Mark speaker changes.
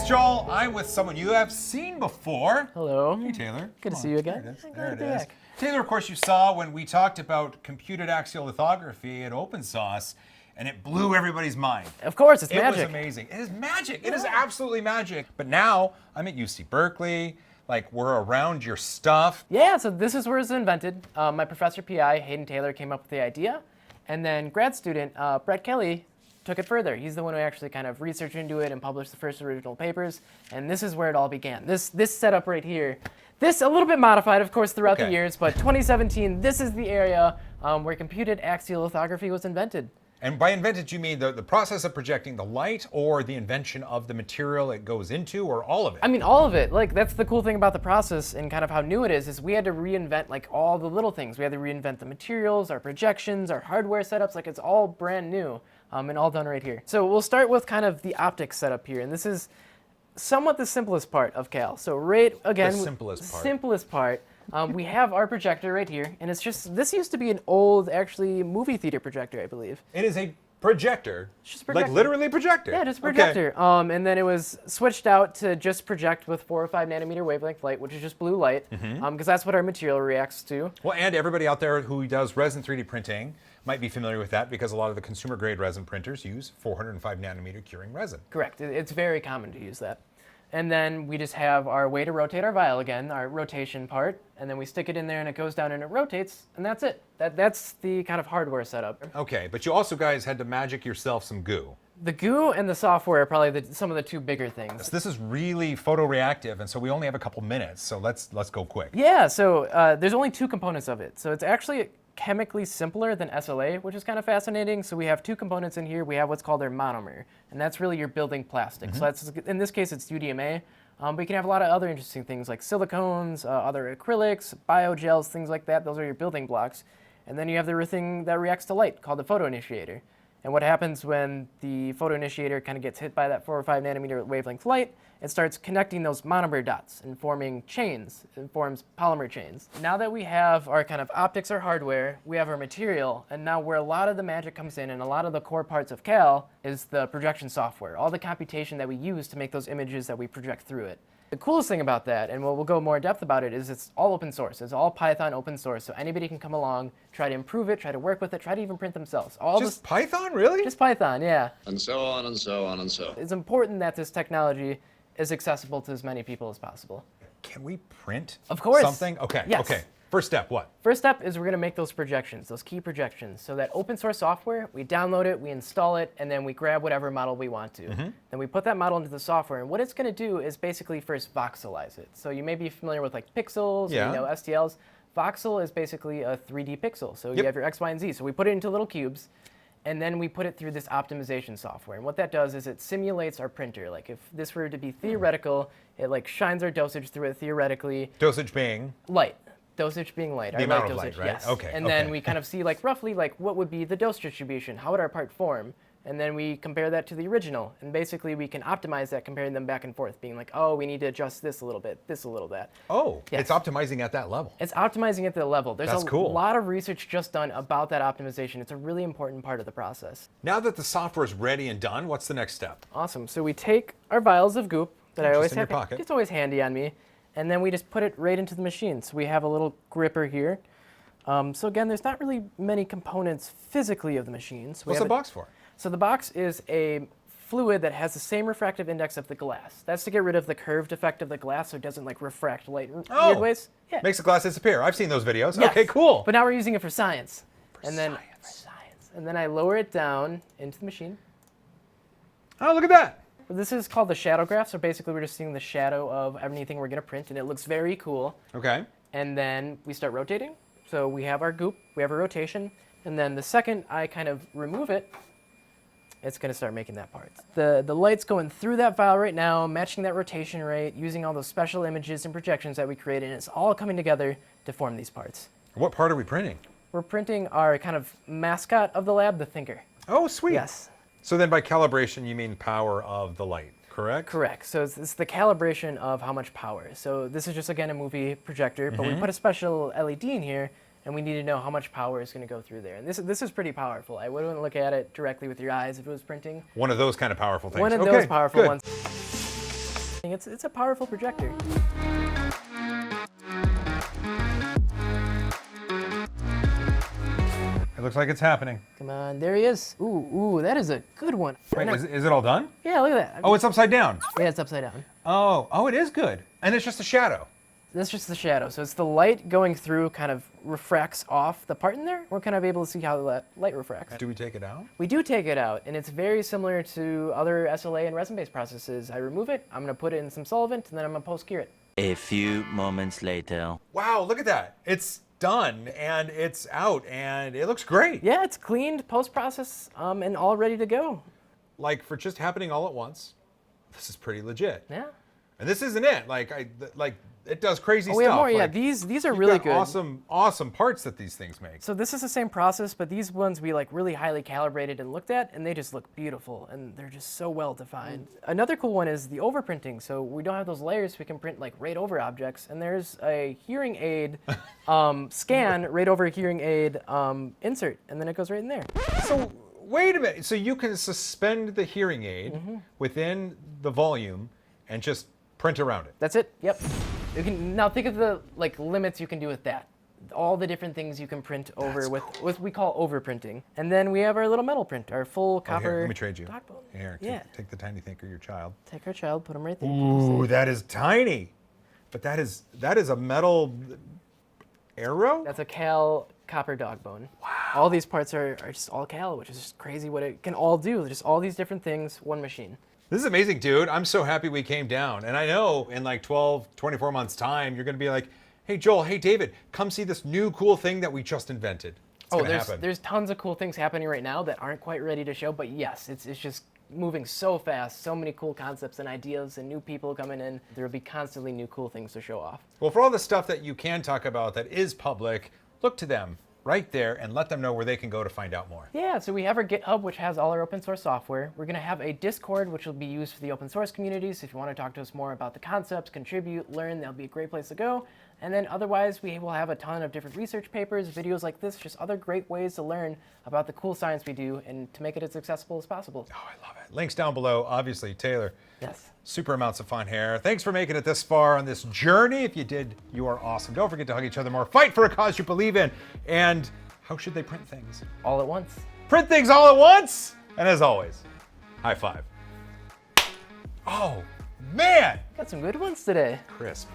Speaker 1: Joel. I'm with someone you have seen before.
Speaker 2: Hello.
Speaker 1: Hey, Taylor.
Speaker 2: Good to see you again.
Speaker 1: There it is. Taylor, of course, you saw when we talked about computed axial lithography at open source, and it blew everybody's mind.
Speaker 2: Of course, it's magic.
Speaker 1: It was amazing. It is magic. It is absolutely magic. But now I'm at UC Berkeley. Like, we're around your stuff.
Speaker 2: Yeah, so this is where it's invented. My professor PI, Hayden Taylor, came up with the idea. And then grad student, Brett Kelly, took it further. He's the one who actually kind of researched into it and published the first original papers. And this is where it all began. This setup right here. This a little bit modified, of course, throughout the years, but 2017, this is the area where computed axial lithography was invented.
Speaker 1: And by invented, you mean the process of projecting the light, or the invention of the material it goes into, or all of it?
Speaker 2: I mean, all of it. Like, that's the cool thing about the process and kind of how new it is we had to reinvent, like, all the little things. We had to reinvent the materials, our projections, our hardware setups. Like, it's all brand new and all done right here. So we'll start with kind of the optics setup here. And this is somewhat the simplest part of Cal. So right, again,
Speaker 1: the simplest
Speaker 2: part. We have our projector right here, and it's just, this used to be an old, actually, movie theater projector, I believe.
Speaker 1: It is a projector.
Speaker 2: It's just a projector.
Speaker 1: Like literally a projector.
Speaker 2: Yeah, just a projector. Okay. And then it was switched out to just project with 4 or 5 nanometer wavelength light, which is just blue light, because that's what our material reacts to.
Speaker 1: Well, and everybody out there who does resin 3D printing might be familiar with that, because a lot of the consumer grade resin printers use 405 nanometer curing resin.
Speaker 2: Correct. It's very common to use that. And then we just have our way to rotate our vial again, our rotation part, and then we stick it in there and it goes down and it rotates, and that's it. That's the kind of hardware setup.
Speaker 1: Okay, but you also guys had to magic yourself some goo.
Speaker 2: The goo and the software are probably some of the two bigger things.
Speaker 1: This is really photoreactive, and so we only have a couple minutes, so let's go quick.
Speaker 2: Yeah, so there's only 2 components of it. So it's actually chemically simpler than SLA, which is kind of fascinating. So we have 2 components in here. We have what's called our monomer, and that's really your building plastic. So that's, in this case, it's UDMA. But you can have a lot of other interesting things like silicones, other acrylics, biogels, things like that. Those are your building blocks. And then you have the thing that reacts to light called the photoinitiator. And what happens when the photoinitiator kind of gets hit by that 4 or 5 nanometer wavelength light, it starts connecting those monomer dots and forming chains. It forms polymer chains. Now that we have our kind of optics or hardware, we have our material, and now where a lot of the magic comes in and a lot of the core parts of Cal is the projection software, all the computation that we use to make those images that we project through it. The coolest thing about that, and we'll go more in depth about it, is it's all open source. It's all Python open source, so anybody can come along, try to improve it, try to work with it, try to even print themselves.
Speaker 1: Just Python, really?
Speaker 2: Just Python, yeah.
Speaker 3: And so on and so on and so on.
Speaker 2: It's important that this technology is accessible to as many people as possible.
Speaker 1: Can we print something? Okay,
Speaker 2: yes.
Speaker 1: Okay. First step, what?
Speaker 2: First step is we're going to make those projections, those key projections. So that open source software, we download it, we install it, and then we grab whatever model we want to. Then we put that model into the software, and what it's going to do is basically first voxelize it. So you may be familiar with like pixels, or, STLs. Voxel is basically a 3D pixel. So you have your X, Y, and Z. So we put it into little cubes, and then we put it through this optimization software. And what that does is it simulates our printer. Like if this were to be theoretical, it like shines our dosage through it theoretically.
Speaker 1: Dosage being?
Speaker 2: Light. Dosage being light.
Speaker 1: The amount of light, right?
Speaker 2: Yes.
Speaker 1: Okay.
Speaker 2: And then we kind of see like roughly like what would be the dose distribution, how would our part form, and then we compare that to the original, and basically we can optimize that, comparing them back and forth, being like, oh, we need to adjust this a little bit, this a little bit.
Speaker 1: Oh, it's optimizing at that level.
Speaker 2: It's optimizing at the level. There's
Speaker 1: That's
Speaker 2: a
Speaker 1: cool.
Speaker 2: lot of research just done about that optimization. It's a really important part of the process.
Speaker 1: Now that the software is ready and done, what's the next step?
Speaker 2: Awesome. So we take our vials of goop that I always have,
Speaker 1: pocket.
Speaker 2: it's always handy on me, and then we just put it right into the machine. So we have a little gripper here. So again, there's not really many components physically of the machine. So
Speaker 1: What's the box for?
Speaker 2: So the box is a fluid that has the same refractive index of the glass. That's to get rid of the curved effect of the glass so it doesn't like refract light in weird ways. Yeah.
Speaker 1: Makes the glass disappear. I've seen those videos.
Speaker 2: Yes.
Speaker 1: Okay, cool.
Speaker 2: But now we're using it for science. For science. And then I lower it down into the machine.
Speaker 1: Oh, look at that.
Speaker 2: This is called the shadow graph. So basically we're just seeing the shadow of anything we're going to print, and it looks very cool.
Speaker 1: Okay.
Speaker 2: And then we start rotating. So we have our goop, we have a rotation, and then the second I kind of remove it, it's going to start making that part. The light's going through that vial right now, matching that rotation rate, using all those special images and projections that we created, and it's all coming together to form these parts.
Speaker 1: What part are we printing?
Speaker 2: We're printing our kind of mascot of the lab, the thinker.
Speaker 1: Oh, sweet.
Speaker 2: Yes.
Speaker 1: So then by calibration, you mean power of the light, correct?
Speaker 2: Correct. So it's the calibration of how much power. So this is just, again, a movie projector, but we put a special LED in here, and we need to know how much power is going to go through there. And this is pretty powerful. I wouldn't look at it directly with your eyes if it was printing.
Speaker 1: One of those kind of powerful things.
Speaker 2: One of those powerful ones. It's a powerful projector.
Speaker 1: It looks like it's happening.
Speaker 2: Come on, there he is. Ooh, that is a good one.
Speaker 1: Wait, is it all done?
Speaker 2: Yeah, look at that.
Speaker 1: Oh, it's upside down.
Speaker 2: Yeah, it's upside down.
Speaker 1: Oh, it is good. And it's just a shadow.
Speaker 2: That's just the shadow. So it's the light going through kind of refracts off the part in there. We're kind of able to see how that light refracts.
Speaker 1: Do we take it out?
Speaker 2: We do take it out, and it's very similar to other SLA and resin-based processes. I remove it, I'm gonna put it in some solvent, and then I'm gonna post-cure it.
Speaker 4: A few moments later.
Speaker 1: Wow, look at that. It's done, and it's out, and it looks great.
Speaker 2: Yeah, it's cleaned, post-process, and all ready to go.
Speaker 1: Like, for just happening all at once, this is pretty legit.
Speaker 2: Yeah.
Speaker 1: And this isn't it. It does crazy stuff.
Speaker 2: We have more, yeah.
Speaker 1: Like,
Speaker 2: These are
Speaker 1: you've
Speaker 2: really
Speaker 1: got
Speaker 2: good.
Speaker 1: awesome parts that these things make.
Speaker 2: So this is the same process, but these ones we like really highly calibrated and looked at, and they just look beautiful, and they're just so well defined. Another cool one is the overprinting. So we don't have those layers, we can print like right over objects, and there's a hearing aid scan right over a hearing aid insert, and then it goes right in there.
Speaker 1: So wait a minute. So you can suspend the hearing aid within the volume and just print around it.
Speaker 2: That's it. Yep. You can now think of the like limits you can do with that. All the different things you can print over with what we call overprinting. And then we have our little metal print, our full copper.
Speaker 1: Here, let me trade you.
Speaker 2: backbone.
Speaker 1: Here,
Speaker 2: Yeah.
Speaker 1: take the tiny thinker, your child.
Speaker 2: Take our child, put him right there.
Speaker 1: Ooh, that is tiny. But that is a metal arrow?
Speaker 2: That's a Cal copper dog bone. Wow. All these parts are just all Cal, which is just crazy what it can all do. Just all these different things, one machine.
Speaker 1: This is amazing, dude. I'm so happy we came down. And I know in like 12, 24 months time, you're going to be like, hey, Joel, hey, David, come see this new cool thing that we just invented. It's going to happen.
Speaker 2: There's tons of cool things happening right now that aren't quite ready to show, but yes, it's just moving so fast, so many cool concepts and ideas and new people coming in. There will be constantly new cool things to show off.
Speaker 1: Well, for all the stuff that you can talk about that is public, look to them right there and let them know where they can go to find out more.
Speaker 2: Yeah, so we have our GitHub, which has all our open source software. We're going to have a Discord, which will be used for the open source community. So if you want to talk to us more about the concepts, contribute, learn, that'll be a great place to go. And then otherwise, we will have a ton of different research papers, videos like this, just other great ways to learn about the cool science we do and to make it as accessible as possible.
Speaker 1: Oh, I love it. Links down below, obviously. Taylor,
Speaker 2: Yes.
Speaker 1: super amounts of fun here. Thanks for making it this far on this journey. If you did, you are awesome. Don't forget to hug each other more. Fight for a cause you believe in. And how should they print things?
Speaker 2: All at once.
Speaker 1: Print things all at once. And as always, high five. Oh, man.
Speaker 2: Got some good ones today.
Speaker 1: Crisp.